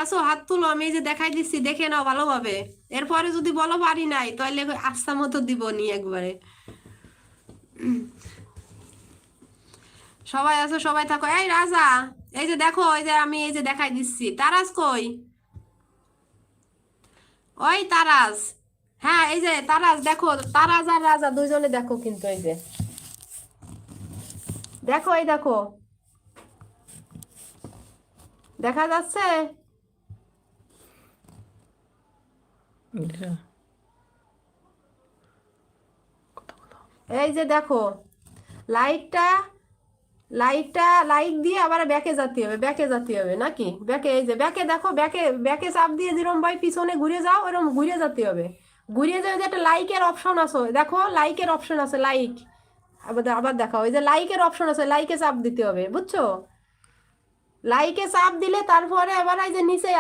আসো হাত তুলো, আমি এই যে দেখাই দিচ্ছি, দেখে নাও ভালোভাবে। এরপরে যদি বলো পারি নাই, তাহলে আস্থা মতো দিব নি একবারে। সবাই আছো, সবাই থাকো। এই রাজা, এই যে দেখো, এই যে আমি এই যে দেখাই দিচ্ছি। তারাস কই? ওই তারাস। হ্যাঁ, এই যে তারাস দেখো, তারাস আর রাজা দুইজনে দেখো, কিন্তু এই যে দেখো, এই দেখো, দেখা যাচ্ছে? এটা এই যে দেখো, লাইটটা, লাইটটা, লাইট দিয়ে আবার ব্যাকে যেতে হবে, ব্যাকে যেতে হবে নাকি? ব্যাকে, এই যে ব্যাকে দেখো, ব্যাকে ব্যাকে চাপ দিয়ে যেরকম ভাই পিছনে ঘুরে যাও, ওরকম ঘুরে যেতে হবে। ঘুরে যাও, যে একটা লাইকের অপশন আছে, দেখো লাইকের অপশন আছে, লাইক। আবার আবার দেখাও, এই যে লাইকের অপশন আছে, লাইকে চাপ দিতে হবে, বুঝছো? লাইকে চাপ দিলে তারপরে আবার এই যে নিচে